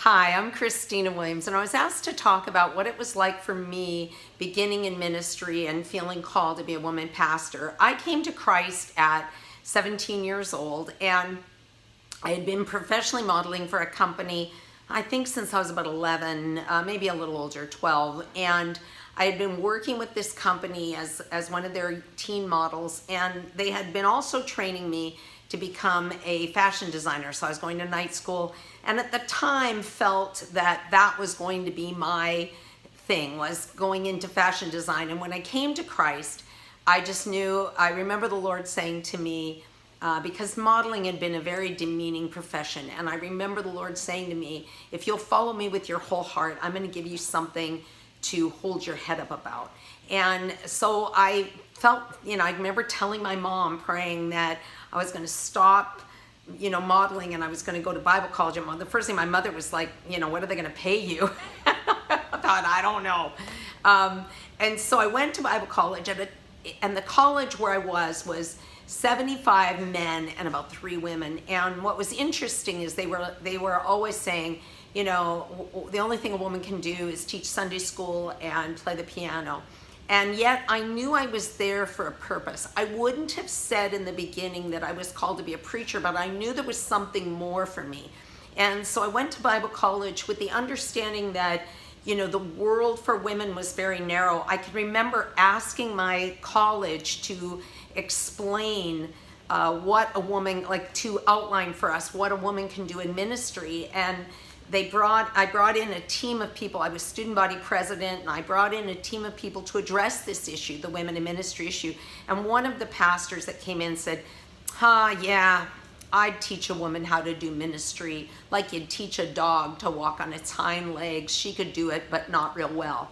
Hi, I'm Christina Williams, and I was asked to talk about what it was like for me beginning in ministry and feeling called to be a woman pastor. I came to Christ at 17 years old, and I had been professionally modeling for a company, I think since I was about 11, maybe a little older, 12, and I had been working with this company as one of their teen models, and they had been also training me to become a fashion designer. So I was going to night school, and at the time felt that that was going to be my thing, was going into fashion design. And when I came to Christ, I just knew, I remember the Lord saying to me, because modeling had been a very demeaning profession, and I remember the Lord saying to me, if you'll follow me with your whole heart, I'm going to give you something to hold your head up about. And so I felt, I remember telling my mom, praying that I was going to stop, modeling, and I was going to go to Bible college. And the first thing my mother was like, what are they going to pay you? I thought, I don't know. And so I went to Bible college, and the college where I was 75 men and about 3 women. And what was interesting is they were always saying, the only thing a woman can do is teach Sunday school and play the piano. And yet I knew I was there for a purpose. I wouldn't have said in the beginning that I was called to be a preacher, but I knew there was something more for me. And so I went to Bible college with the understanding that, the world for women was very narrow. I can remember asking my college to explain what a woman, to outline for us what a woman can do in ministry. And I brought in a team of people. I was student body president, and I brought in a team of people to address this issue, the women in ministry issue. And one of the pastors that came in said, yeah, I'd teach a woman how to do ministry like you'd teach a dog to walk on its hind legs. She could do it, but not real well.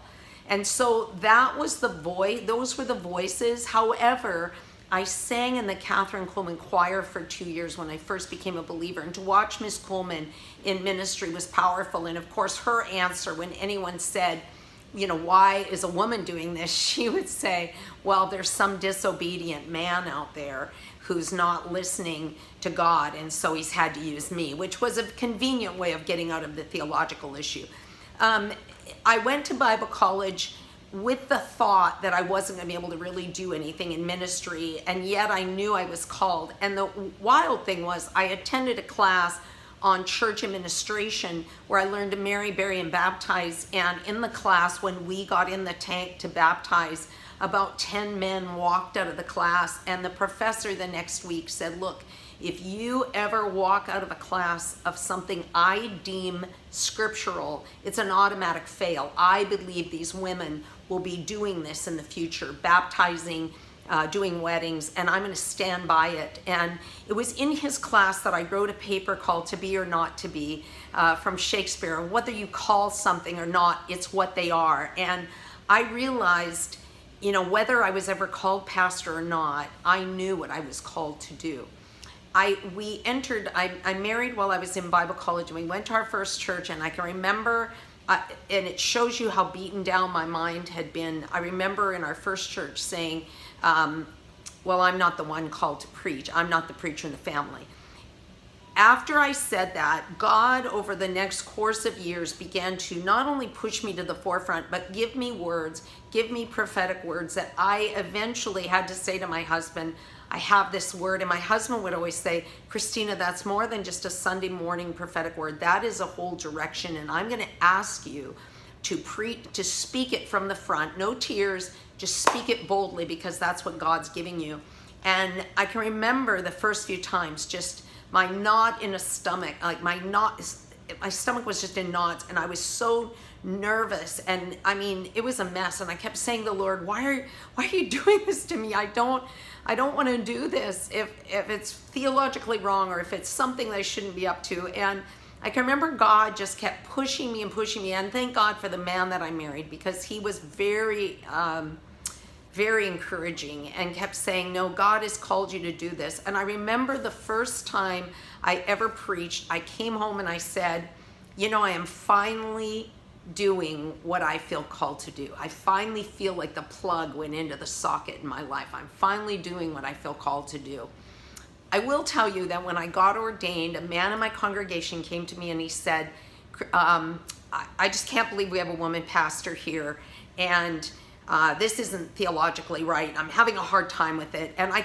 And so that was those were the voices. However, I sang in the Catherine Coleman choir for 2 years when I first became a believer, and to watch Miss Coleman in ministry was powerful. And of course, her answer when anyone said, why is a woman doing this? She would say, well, there's some disobedient man out there who's not listening to God, and so he's had to use me, which was a convenient way of getting out of the theological issue. I went to Bible college with the thought that I wasn't going to be able to really do anything in ministry, and yet I knew I was called. And the wild thing was I attended a class on church administration where I learned to marry, bury, and baptize. And in the class, when we got in the tank to baptize, about 10 men walked out of the class, and the professor the next week said, look, if you ever walk out of a class of something I deem scriptural, it's an automatic fail. I believe these women will be doing this in the future, baptizing, doing weddings, and I'm going to stand by it. And it was in his class that I wrote a paper called To Be or Not to Be, from Shakespeare. Whether you call something or not, it's what they are. And I realized, whether I was ever called pastor or not, I knew what I was called to do. I married while I was in Bible college, and we went to our first church, and I can remember, and it shows you how beaten down my mind had been. I remember in our first church saying, well, I'm not the one called to preach. I'm not the preacher in the family. After I said that, God, over the next course of years, began to not only push me to the forefront, but give me words, give me prophetic words that I eventually had to say to my husband, I have this word. And my husband would always say, Christina, that's more than just a Sunday morning prophetic word. That is a whole direction, and I'm going to ask you to speak it from the front. No tears, just speak it boldly, because that's what God's giving you. And I can remember the first few times, just my knot in a stomach, my stomach was just in knots, and I was so nervous, and it was a mess. And I kept saying to the Lord, why are you doing this to me? I don't want to do this if it's theologically wrong, or if it's something that I shouldn't be up to. And I can remember God just kept pushing me, and thank God for the man that I married, because he was very very encouraging and kept saying, no, God has called you to do this. And I remember the first time I ever preached, I came home and I said, I am finally doing what I feel called to do. I finally feel like the plug went into the socket in my life. I'm finally doing what I feel called to do. I will tell you that when I got ordained, a man in my congregation came to me and he said, I just can't believe we have a woman pastor here, and this isn't theologically right. I'm having a hard time with it. And I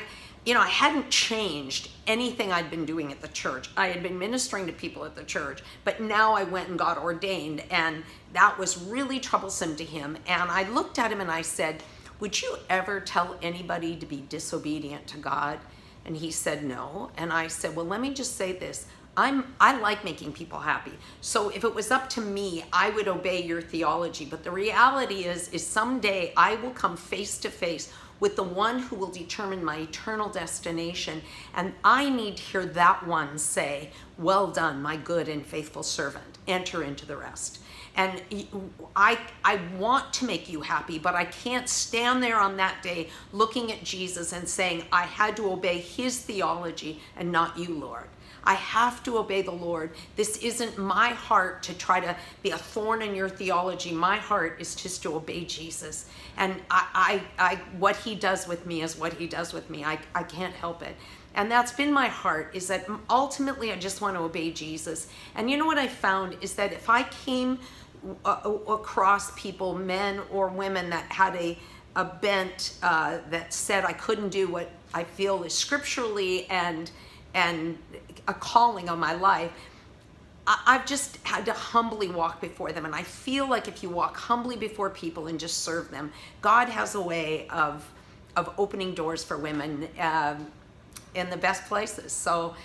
hadn't changed anything I'd been doing at the church. I had been ministering to people at the church, but now I went and got ordained, and that was really troublesome to him. And I looked at him and I said, would you ever tell anybody to be disobedient to God? And he said, no. And I said, well, let me just say this. I like making people happy. So if it was up to me, I would obey your theology. But the reality is someday I will come face to face with the one who will determine my eternal destination. And I need to hear that one say, well done, my good and faithful servant. Enter into the rest. And I want to make you happy, but I can't stand there on that day looking at Jesus and saying, I had to obey his theology and not you, Lord. I have to obey the Lord. This isn't my heart to try to be a thorn in your theology. My heart is just to obey Jesus. And what he does with me is what he does with me. I can't help it. And that's been my heart, is that ultimately I just want to obey Jesus. And you know what I found is that if I came across people, men or women, that had a bent that said I couldn't do what I feel is scripturally and a calling on my life, I've just had to humbly walk before them. And I feel like if you walk humbly before people and just serve them, God has a way of opening doors for women in the best places. So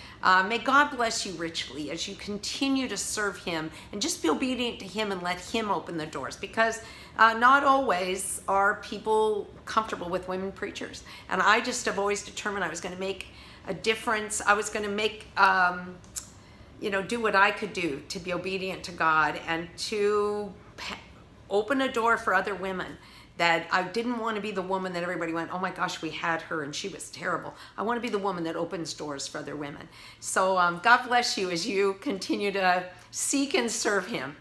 may God bless you richly as you continue to serve him, and just be obedient to him and let him open the doors, because not always are people comfortable with women preachers. And I just have always determined I was going to make a difference. I was going to make, do what I could do to be obedient to God and to open a door for other women. That I didn't want to be the woman that everybody went, oh my gosh, we had her and she was terrible. I want to be the woman that opens doors for other women. So God bless you as you continue to seek and serve him.